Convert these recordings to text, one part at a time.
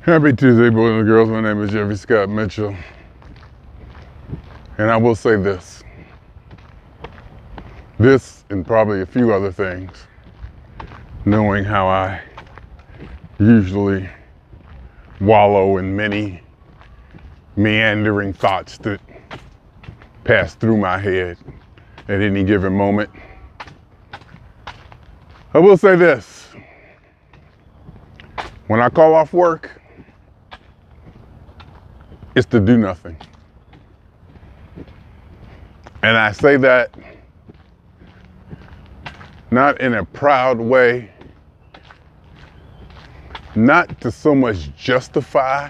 Happy Tuesday, boys and girls. My name is Jeffery Scott Mitchell. And I will say this and probably a few other things, knowing how I usually wallow in many meandering thoughts that pass through my head at any given moment. I will say this: when I call off work, it's to do nothing. And I say that not in a proud way, not to so much justify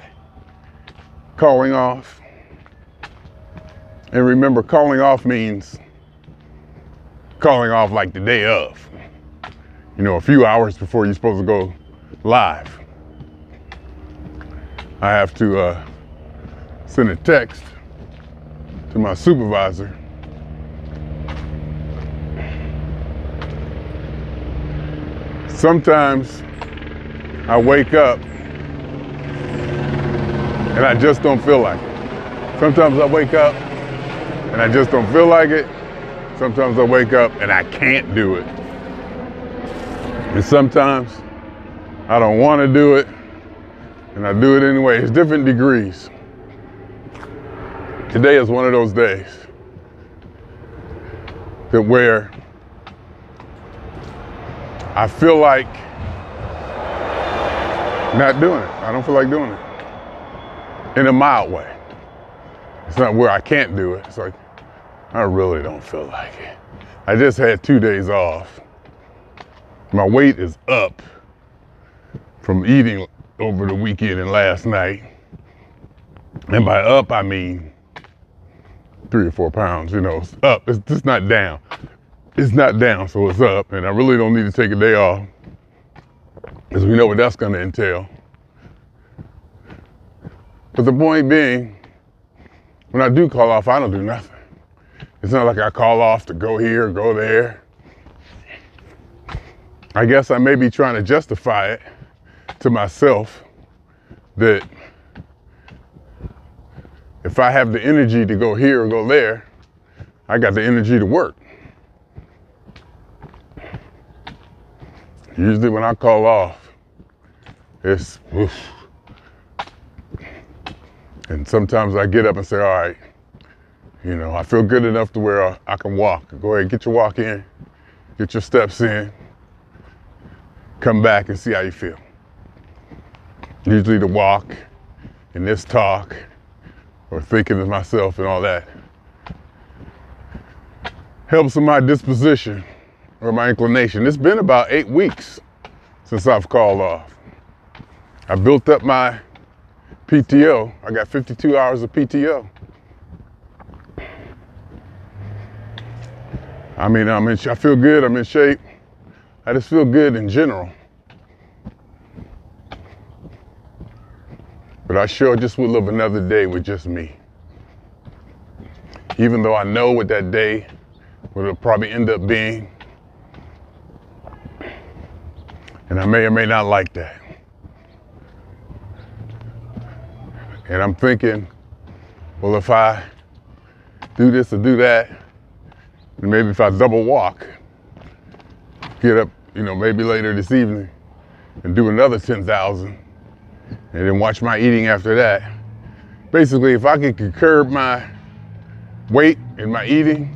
calling off. And remember, calling off means calling off like the day of, a few hours before you're supposed to go live. I have to send a text to my supervisor. Sometimes I wake up and I just don't feel like it. Sometimes I wake up and I just don't feel like it. Sometimes I wake up and I can't do it. And sometimes I don't want to do it and I do it anyway. It's different degrees. Today is one of those days that where I feel like not doing it. I don't feel like doing it in a mild way. It's not where I can't do it. It's like, I really don't feel like it. I just had 2 days off. My weight is up from eating over the weekend and last night. And by up, I mean 3 or 4 pounds, it's up. It's just not down. It's not down, so it's up. And I really don't need to take a day off, because we know what that's going to entail. But the point being, when I do call off, I don't do nothing. It's not like I call off to go here, go there. I guess I may be trying to justify it to myself that if I have the energy to go here or go there, I got the energy to work. Usually when I call off, it's oof. And sometimes I get up and say, all right, I feel good enough to where I can walk. Go ahead, get your walk in, get your steps in, come back and see how you feel. Usually the walk and this talk or thinking of myself and all that helps with my disposition or my inclination. It's been about 8 weeks since I've called off. I built up my PTO. I got 52 hours of PTO. I feel good, I'm in shape. I just feel good in general. But I sure just would love another day with just me. Even though I know what that day will probably end up being. And I may or may not like that. And I'm thinking, well, if I do this or do that, and maybe if I double walk, get up, maybe later this evening and do another 10,000 and then watch my eating after that. Basically, if I can curb my weight and my eating,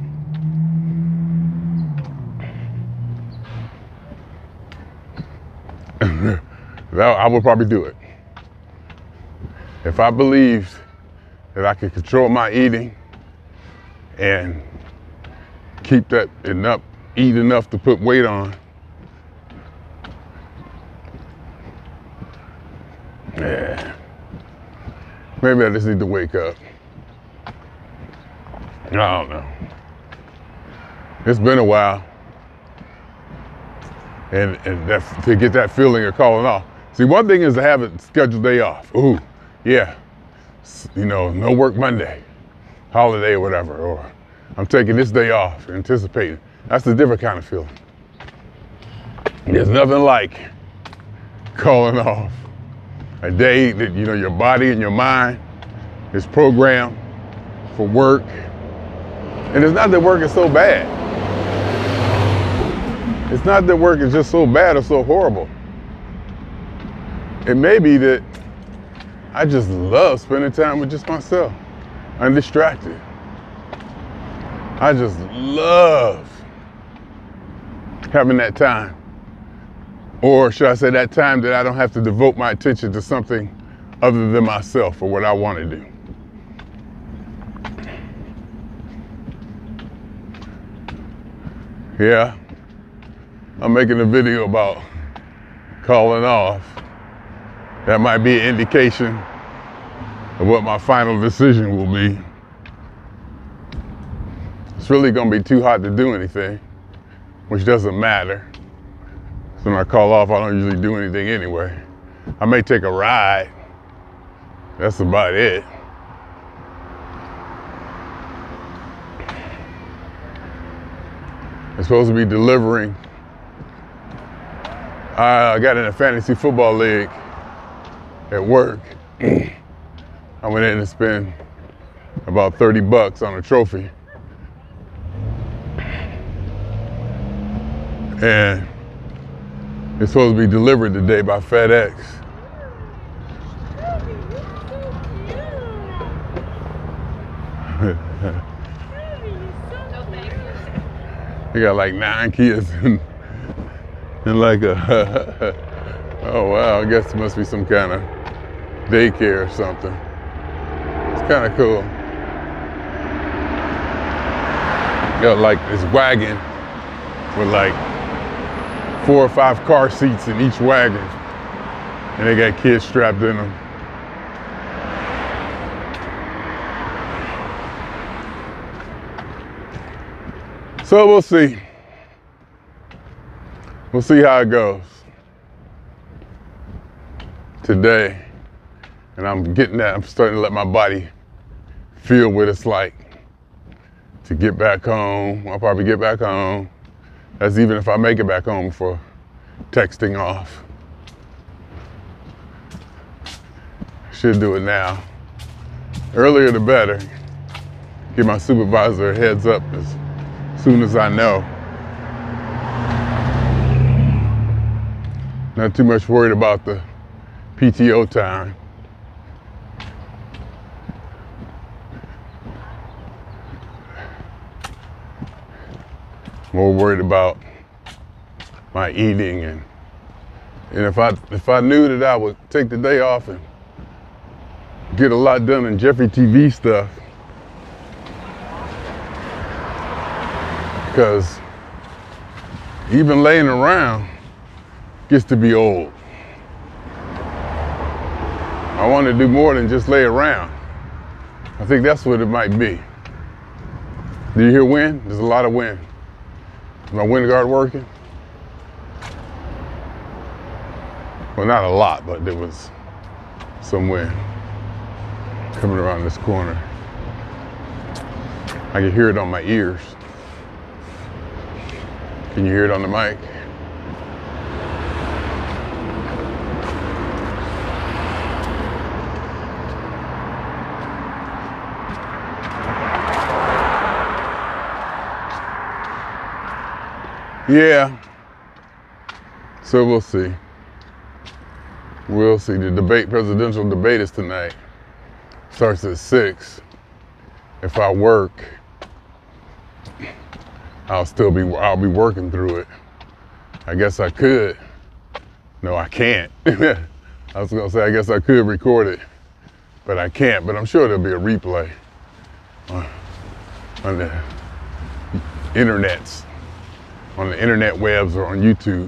I will probably do it. If I believed that I could control my eating and keep that enough, eat enough to put weight on, yeah, maybe I just need to wake up. I don't know. It's been a while. And to get that feeling of calling off. See, one thing is to have a scheduled day off. Ooh, yeah. No work Monday, holiday or whatever, or I'm taking this day off, anticipating. That's a different kind of feeling. There's nothing like calling off a day that, you know, your body and your mind is programmed for work. And it's not that work is so bad. It's not that work is just so bad or so horrible. It may be that I just love spending time with just myself, undistracted. I just love having that time. Or should I say that time that I don't have to devote my attention to something other than myself or what I want to do. Yeah, I'm making a video about calling off. That might be an indication of what my final decision will be. It's really gonna be too hot to do anything, which doesn't matter. So when I call off, I don't usually do anything anyway. I may take a ride. That's about it. I'm supposed to be delivering. I got in a fantasy football league at work. I went in to spend about 30 bucks on a trophy. And it's supposed to be delivered today by FedEx. They got like 9 kids and like a, oh wow, I guess it must be some kind of daycare or something. It's kind of cool. Got like this wagon with like 4 or 5 car seats in each wagon, and they got kids strapped in them. So we'll see. We'll see how it goes today. And I'm getting that, I'm starting to let my body feel what it's like to get back home. I'll probably get back home. That's even if I make it back home for texting off. Should do it now. Earlier the better. Give my supervisor a heads up as soon as I know. Not too much worried about the PTO time. More worried about my eating, and if I knew that I would take the day off and get a lot done in Jeffery TV stuff, because even laying around gets to be old. I want to do more than just lay around. I think that's what it might be. Do you hear wind? There's a lot of wind. Is my wind guard working? Well, not a lot, but there was some wind coming around this corner. I can hear it on my ears. Can you hear it on the mic? Yeah, so we'll see. We'll see. The presidential debate is tonight. Starts at 6. If I work, I'll be working through it. I guess I could. No, I can't. I was gonna say, I guess I could record it, but I can't. But I'm sure there'll be a replay on the internets. On the internet webs or on YouTube.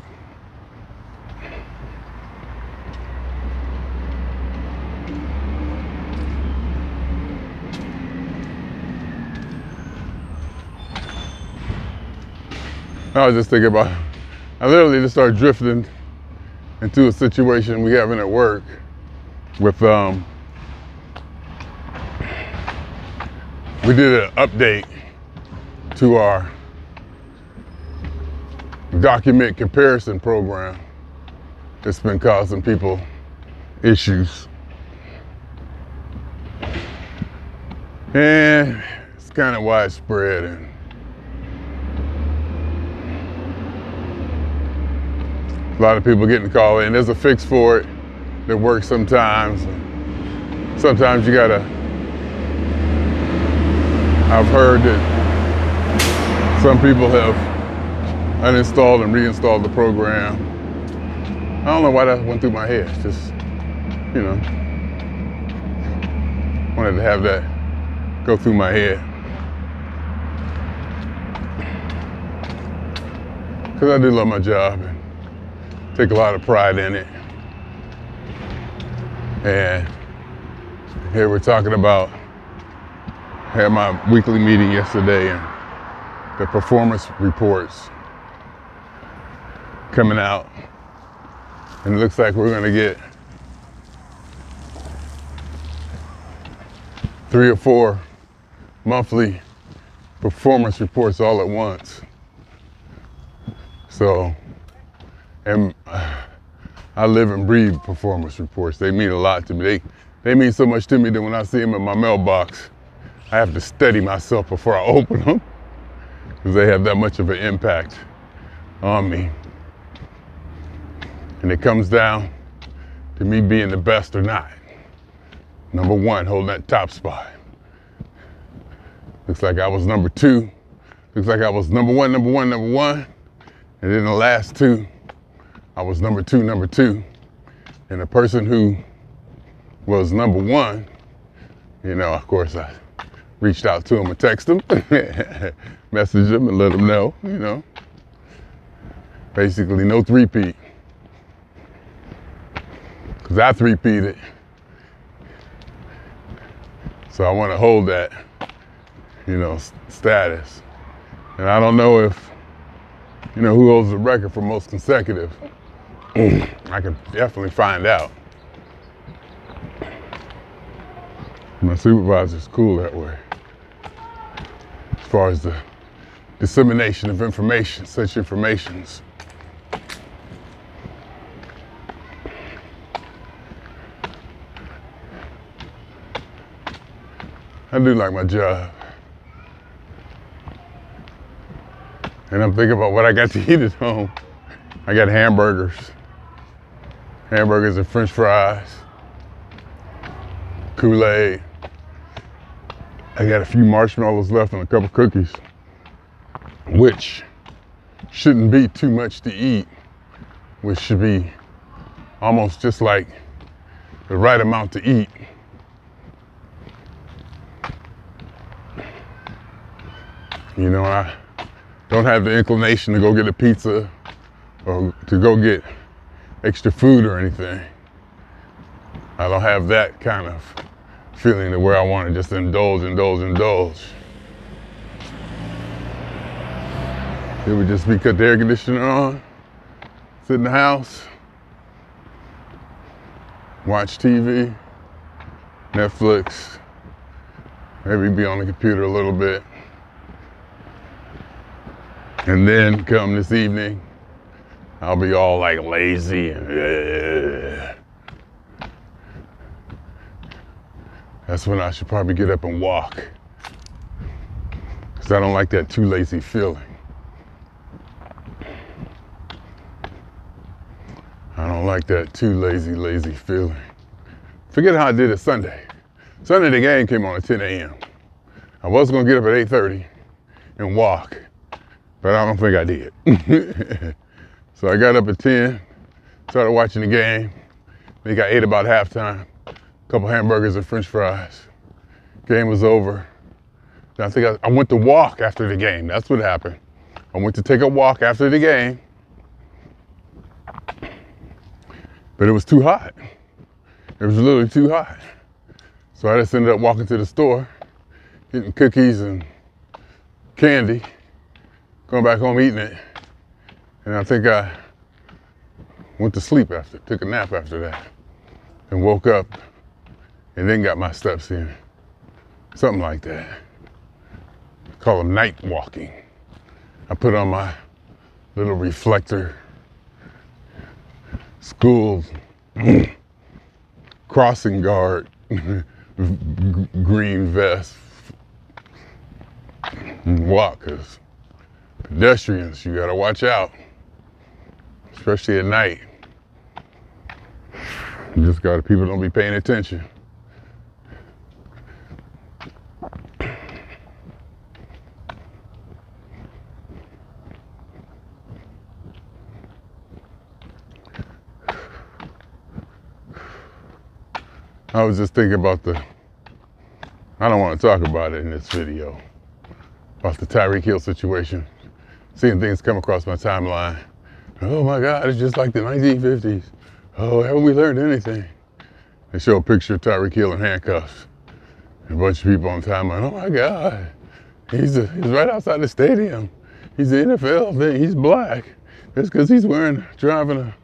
I was just thinking about, I literally just started drifting into a situation we having at work with, we did an update to our document comparison program. It's been causing people issues. And it's kind of widespread, and a lot of people getting called in. There's a fix for it that works sometimes. Sometimes you gotta, I've heard that some people have uninstalled and reinstalled the program. I don't know why that went through my head. Just, you know, wanted to have that go through my head. Because I do love my job and take a lot of pride in it. And here we're talking about, I had my weekly meeting yesterday, and the performance reports coming out. And it looks like we're gonna get 3 or 4 monthly performance reports all at once. So, and I live and breathe performance reports. They mean a lot to me. They mean so much to me that when I see them in my mailbox, I have to steady myself before I open them, because they have that much of an impact on me. And it comes down to me being the best or not. Number 1, holding that top spot. Looks like I was number 2. Looks like I was number 1. And then the last 2, I was number 2. And the person who was number 1, you know, of course, I reached out to him and texted him, messaged him and let him know, you know. Basically, no three-peat. Because I three-peated. So I want to hold that, you know, status. And I don't know if, you know, who holds the record for most consecutive. I can definitely find out. My supervisor's cool that way. As far as the dissemination of information, such informations. I do like my job. And I'm thinking about what I got to eat at home. I got hamburgers and French fries, Kool-Aid. I got a few marshmallows left and a couple cookies, which shouldn't be too much to eat, which should be almost just like the right amount to eat. You know, I don't have the inclination to go get a pizza or to go get extra food or anything. I don't have that kind of feeling to where I want to just indulge. It would just be cut the air conditioner on, sit in the house, watch TV, Netflix, maybe be on the computer a little bit. And then come this evening, I'll be all like lazy and that's when I should probably get up and walk, because I don't like that too lazy feeling. I don't like that too lazy feeling. Forget how I did it Sunday. Sunday the game came on at 10 a.m. I was gonna get up at 8:30 and walk, but I don't think I did. So I got up at 10, started watching the game. I think I ate about halftime, a couple hamburgers and French fries. Game was over. Then I think I went to walk after the game. That's what happened. I went to take a walk after the game, but it was too hot. It was literally too hot. So I just ended up walking to the store, getting cookies and candy, going back home eating it. And I think I went to sleep after, took a nap after that, and woke up and then got my steps in. Something like that. Call them night walking. I put on my little reflector, school crossing guard, green vest, and walk, because pedestrians, you gotta watch out, especially at night. You just gotta, people don't be paying attention. I was just thinking about I don't want to talk about it in this video, about the Tyreek Hill situation, seeing things come across my timeline. Oh my God, it's just like the 1950s. Oh, haven't we learned anything? They show a picture of Tyreek Hill in handcuffs. And a bunch of people on the timeline, oh my God, he's right outside the stadium. He's the NFL thing, he's black. Just because he's driving a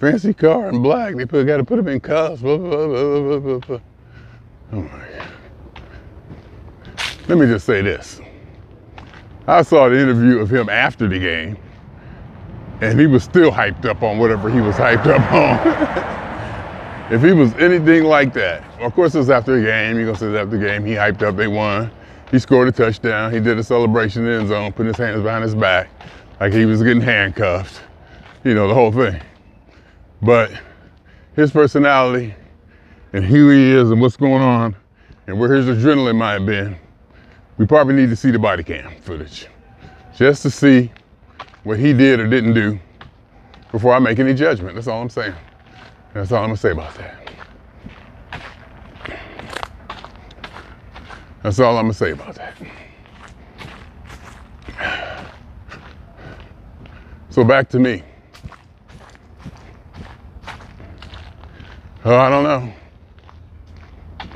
fancy car in black, they got to put him in cuffs. Blah, blah, blah, blah, blah. Oh my God. Let me just say this. I saw the interview of him after the game, and he was still hyped up on whatever he was hyped up on. If he was anything like that, of course it was after the game, you're gonna say after the game, he hyped up, they won. He scored a touchdown, he did a celebration in the end zone, putting his hands behind his back, like he was getting handcuffed, you know, the whole thing. But his personality and who he is and what's going on and where his adrenaline might have been, we probably need to see the body cam footage just to see what he did or didn't do before I make any judgment. That's all I'm saying. That's all I'm gonna say about that. That's all I'm gonna say about that. So back to me. Oh, I don't know.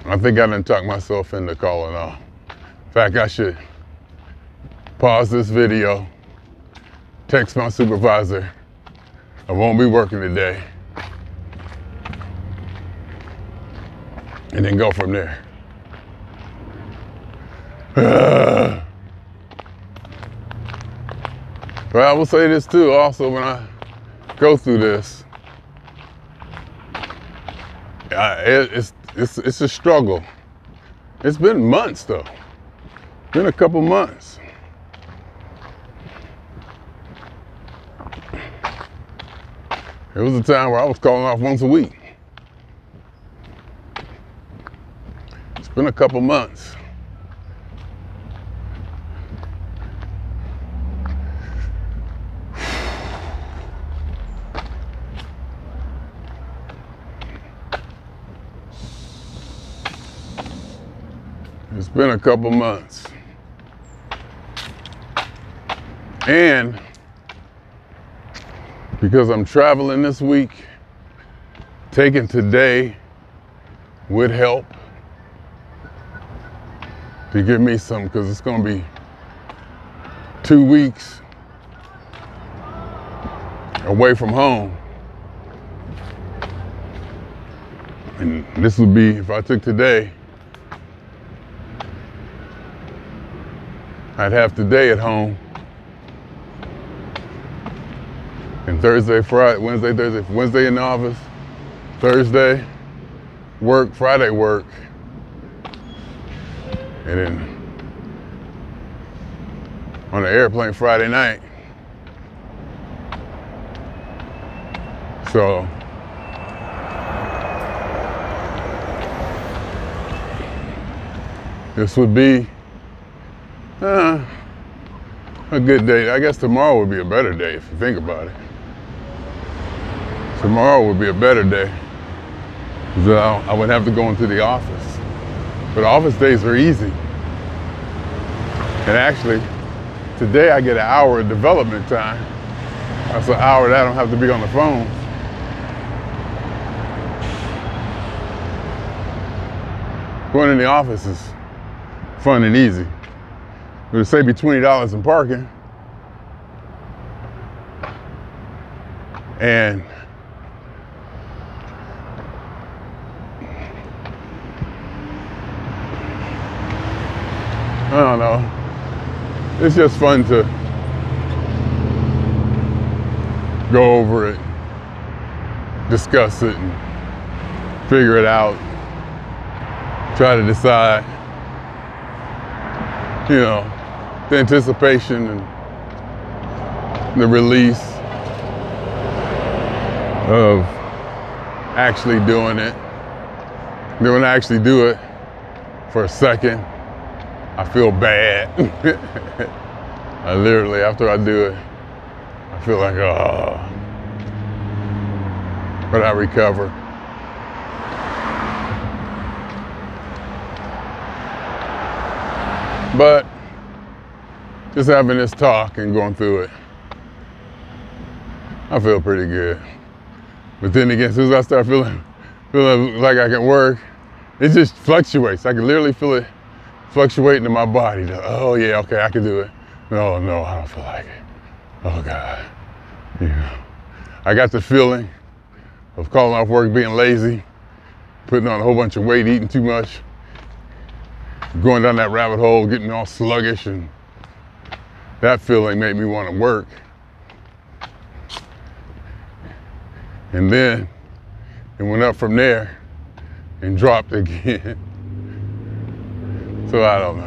I think I done talked myself into calling off. In fact, I should pause this video, text my supervisor, I won't be working today, and then go from there. But I will say this too, also, when I go through this, it's a struggle. It's been months though. Been a couple months. There was a time where I was calling off once a week. It's been a couple months. It's been a couple months. And because I'm traveling this week, taking today would help to give me some, because it's going to be 2 weeks away from home. And this would be, if I took today, I'd have today at home. And Thursday, Friday, Wednesday, Thursday, Wednesday in the office, Thursday, work, Friday work, and then on the airplane Friday night. So this would be a good day. I guess tomorrow would be a better day if you think about it. Tomorrow would be a better day because I wouldn't have to go into the office. But office days are easy. And actually, today I get an hour of development time. That's an hour that I don't have to be on the phone. Going in the office is fun and easy. It would save me $20 in parking. And I don't know. It's just fun to go over it, discuss it, and figure it out, try to decide, you know, the anticipation and the release of actually doing it. Then when I actually do it for a second, I feel bad. I literally, after I do it, I feel like, oh, but I recover. But just having this talk and going through it, I feel pretty good. But then again, as soon as I start feeling like I can work, it just fluctuates. I can literally feel it fluctuating in my body. Oh yeah, okay, I can do it. No, I don't feel like it. Oh God. You know, I got the feeling of calling off work, being lazy, putting on a whole bunch of weight, eating too much, going down that rabbit hole, getting all sluggish, and that feeling made me want to work. And then it went up from there and dropped again. So I don't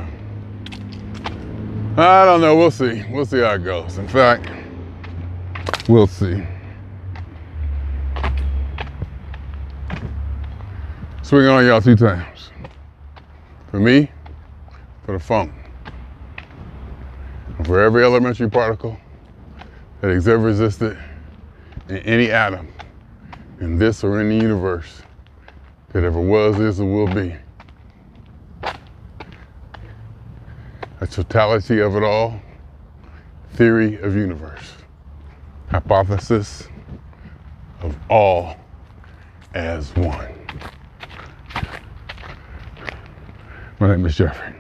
know, we'll see. We'll see how it goes. In fact, we'll see. Swing on y'all 2 times. For me, for the funk. And for every elementary particle that has ever existed in any atom, in this or in the universe, that ever was, is, or will be. A totality of it all, theory of universe, hypothesis of all as one. My name is Jeffery.